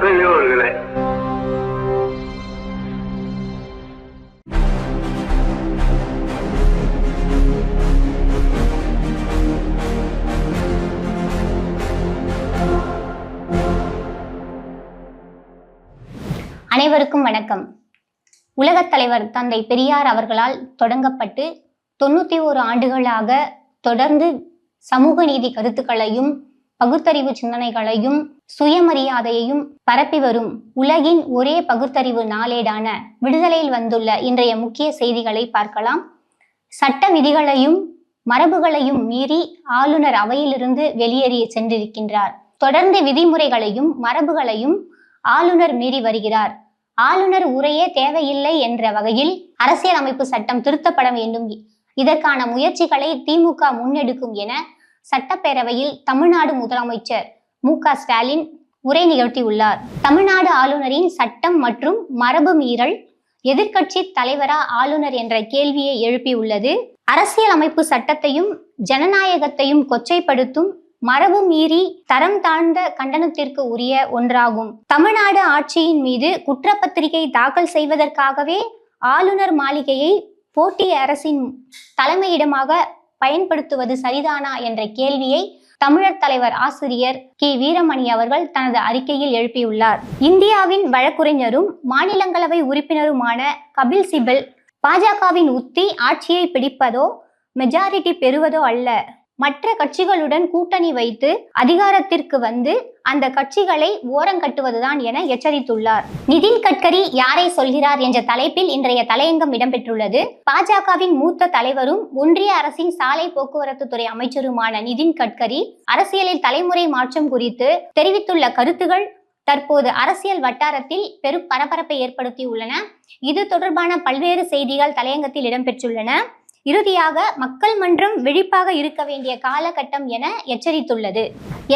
பெரியோர்களே, அனைவருக்கும் வணக்கம். உலகத் தலைவர் தந்தை பெரியார் அவர்களால் தொடங்கப்பட்டு 91 ஆண்டுகளாக தொடர்ந்து சமூக நீதி கருத்துக்களையும் பகுத்தறிவு சிந்தனைகளையும் சுயமரியாதையையும் பரப்பி வரும் உலகின் ஒரே பகுத்தறிவு நாளேடான விடுதலையில் வந்துள்ள இன்றைய முக்கிய செய்திகளை பார்க்கலாம். சட்ட விதிகளையும் மரபுகளையும் மீறி ஆளுநர் அவையிலிருந்து வெளியேறி சென்றிருக்கின்றார். தொடர்ந்து விதிமுறைகளையும் மரபுகளையும் ஆளுநர் மீறி வருகிறார். ஆளுநர் உரையே தேவையில்லை என்ற வகையில் அரசியலமைப்பு சட்டம் திருத்தப்பட வேண்டும், இதற்கான முயற்சிகளை திமுக முன்னெடுக்கும் என சட்டப்பேரவையில் தமிழ்நாடு முதலமைச்சர் மு.க. ஸ்டாலின் உரை நிகழ்த்தியுள்ளார். தமிழ்நாடு ஆளுநரின் சட்டம் மற்றும் மரபு மீறல் எதிர்க்கட்சி தலைவரா ஆளுநர் என்ற கேள்வியை எழுப்பியுள்ளது. அரசியலமைப்பு சட்டத்தையும் ஜனநாயகத்தையும் கொச்சைப்படுத்தும் மரபு மீறி தரம் தாழ்ந்த கண்டனத்திற்கு உரிய ஒன்றாகும். தமிழ்நாடு ஆட்சியின் மீது குற்றப்பத்திரிகை தாக்கல் செய்வதற்காகவே ஆளுநர் மாளிகையை போட்டி அரசின் தலைமையிடமாக பயன்படுத்துவது சரிதானா என்ற கேள்வியை தமிழர் தலைவர் ஆசிரியர் கி. வீரமணி அவர்கள் தனது அறிக்கையில் எழுப்பியுள்ளார். இந்தியாவின் வழக்குரைஞரும் மாநிலங்களவை உறுப்பினருமான கபில் சிபல் பாஜகவின் உத்தி ஆட்சியை பிடிப்பதோ மெஜாரிட்டி பெறுவதோ அல்ல, மற்ற கட்சிகளுடன் கூட்டணி வைத்து அதிகாரத்திற்கு வந்து அந்த கட்சிகளை ஓரங்கட்டுவதுதான் என எச்சரித்துள்ளார். நிதின் கட்கரி யாரை சொல்கிறார் என்ற தலைப்பில் இன்றைய தலையங்கம் இடம்பெற்றுள்ளது. பாஜகவின் மூத்த தலைவரும் ஒன்றிய அரசின் சாலை போக்குவரத்து துறை அமைச்சருமான நிதின் கட்கரி அரசியலில் தலைமுறை மாற்றம் குறித்து தெரிவித்துள்ள கருத்துகள் தற்போது அரசியல் வட்டாரத்தில் பெரும் பரபரப்பை ஏற்படுத்தியுள்ளன. இது தொடர்பான பல்வேறு செய்திகள் தலையங்கத்தில் இடம்பெற்றுள்ளன. இறுதியாக மக்கள் மன்றம் விழிப்பாக இருக்க வேண்டிய காலகட்டம் என எச்சரித்துள்ளது.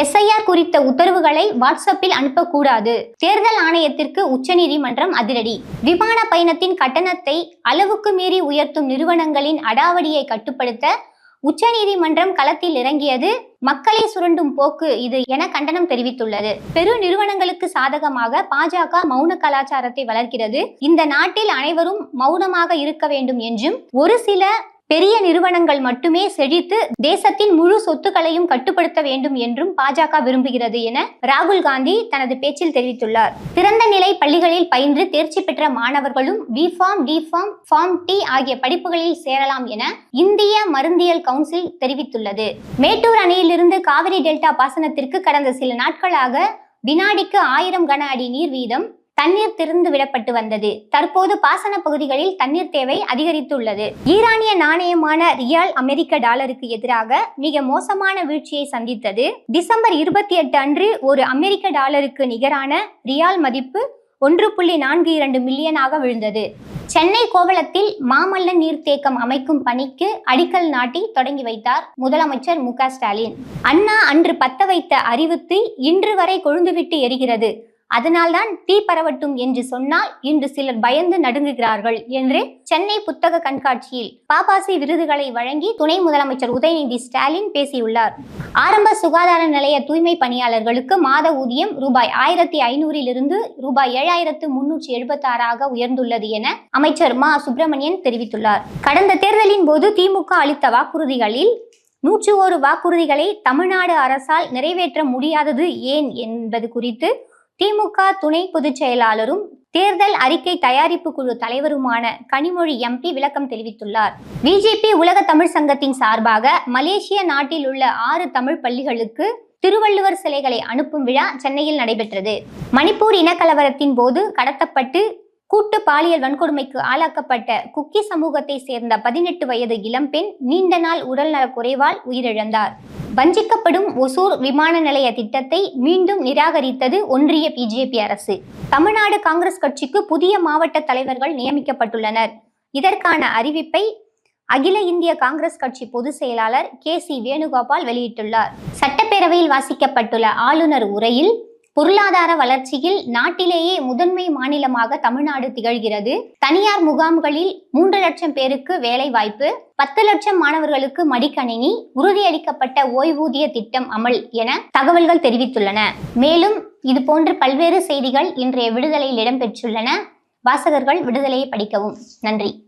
எஸ்ஐஆர் குறித்த உத்தரவுகளை வாட்ஸ்அப்பில் அனுப்பக்கூடாது, தேர்தல் ஆணையத்திற்கு உச்சநீதிமன்றம் அதிரடி. விமான பயணத்தின் கட்டணத்தை அளவுக்கு மீறி உயர்த்தும் நிறுவனங்களின் அடாவடியை கட்டுப்படுத்த உச்சநீதிமன்றம் களத்தில் இறங்கியது மக்களை சுரண்டும் போக்கு இது என கண்டனம் தெரிவித்துள்ளது. பெரு நிறுவனங்களுக்கு சாதகமாக பாஜக மௌன கலாச்சாரத்தை வளர்க்கிறது. இந்த நாட்டில் அனைவரும் மௌனமாக இருக்க வேண்டும் என்றும் ஒரு சில பெரிய நிறுவனங்கள் மட்டுமே செழித்து தேசத்தின் முழு சொத்துக்களையும் கட்டுப்படுத்த வேண்டும் என்றும் பாஜக விரும்புகிறது என ராகுல் காந்தி தனது பேச்சில் தெரிவித்துள்ளார். திறந்த நிலை பள்ளிகளில் பயின்று தேர்ச்சி பெற்ற மாணவர்களும் பிஃபார்ம், டிஃபார்ம், ஃபார்ம் டி ஆகிய படிப்புகளில் சேரலாம் என இந்திய மருந்தியல் கவுன்சில் தெரிவித்துள்ளது. மேட்டூர் அணையிலிருந்து காவிரி டெல்டா பாசனத்திற்கு கடந்த சில நாட்களாக வினாடிக்கு 1000 கன அடி நீர் வீதம் தண்ணீர் திறந்து விடப்பட்டு வந்தது. தற்போது பாசன பகுதிகளில் தண்ணீர் தேவை அதிகரித்துள்ளது. ஈரானிய நாணயமான ரியால் அமெரிக்க டாலருக்கு எதிராக மிக மோசமான வீழ்ச்சியை சந்தித்தது. டிசம்பர் 28 அன்று ஒரு அமெரிக்க டாலருக்கு நிகரான ரியால் மதிப்பு 1.42 மில்லியனாக விழுந்தது. சென்னை கோவளத்தில் மாமல்லன் நீர்த்தேக்கம் அமைக்கும் பணிக்கு அடிக்கல் நாட்டி தொடங்கி வைத்தார் முதலமைச்சர் மு.க. ஸ்டாலின். அண்ணா அன்று பத்த வைத்த அறிவுத்தி இன்று வரை கொழுந்துவிட்டு எரிகிறது, அதனால்தான் தீ பரவட்டும் என்று சொன்னால் இன்று சிலர் பயந்து நடுங்குகிறார்கள் என்று சென்னை புத்தக கண்காட்சியில் பாபாசி விருதுகளை வழங்கி துணை முதலமைச்சர் உதயநிதி ஸ்டாலின் பேசியுள்ளார். ஆரம்ப சுகாதார நிலைய தூய்மை பணியாளர்களுக்கு மாத ஊதியம் ரூபாய் 1500 ரூபாய் 7376 உயர்ந்துள்ளது என அமைச்சர் மா. சுப்பிரமணியன் தெரிவித்துள்ளார். கடந்த தேர்தலின் போது திமுக அளித்த வாக்குறுதிகளில் 101 வாக்குறுதிகளை தமிழ்நாடு அரசால் நிறைவேற்ற முடியாதது ஏன் என்பது குறித்து திமுக துணை பொதுச் செயலாளரும் தேர்தல் அறிக்கை தயாரிப்பு குழு தலைவருமான கனிமொழி எம்பி விளக்கம் தெரிவித்துள்ளார். பிஜேபி உலக தமிழ் சங்கத்தின் சார்பாக மலேசிய நாட்டில் உள்ள 6 தமிழ் பள்ளிகளுக்கு திருவள்ளுவர் சிலைகளை அனுப்பும் விழா சென்னையில் நடைபெற்றது. மணிப்பூர் இனக்கலவரத்தின் போது கடத்தப்பட்டு கூட்டு பாலியல் வன்கொடுமைக்கு ஆளாக்கப்பட்ட குக்கி சமூகத்தை சேர்ந்த 18 வயது இளம்பெண் நீண்ட நாள் உடல்நலக் குறைவால் உயிரிழந்தார். வஞ்சிக்கப்படும் ஒசூர் விமான நிலைய திட்டத்தை மீண்டும் நிராகரித்தது ஒன்றிய பிஜேபி அரசு. தமிழ்நாடு காங்கிரஸ் கட்சிக்கு புதிய மாவட்ட தலைவர்கள் நியமிக்கப்பட்டுள்ளனர். இதற்கான அறிவிப்பை அகில இந்திய காங்கிரஸ் கட்சி பொதுச் செயலாளர் கே.சி. வேணுகோபால் வெளியிட்டுள்ளார். சட்டப்பேரவையில் வாசிக்கப்பட்டுள்ள ஆளுநர் உரையில் பொருளாதார வளர்ச்சியில் நாட்டிலேயே முதன்மை மாநிலமாக தமிழ்நாடு திகழ்கிறது. தனியார் முகாம்களில் 3 லட்சம் பேருக்கு வேலை வாய்ப்பு, 10 லட்சம் மாணவர்களுக்கு மடிக்கணினி, உறுதியளிக்கப்பட்ட ஓய்வூதிய திட்டம் அமல் என தகவல்கள் தெரிவித்துள்ளன. மேலும் இது போன்று பல்வேறு செய்திகள் இன்றைய விடுதலையில் இடம்பெற்றுள்ளன. வாசகர்கள் விடுதலையை படிக்கவும். நன்றி.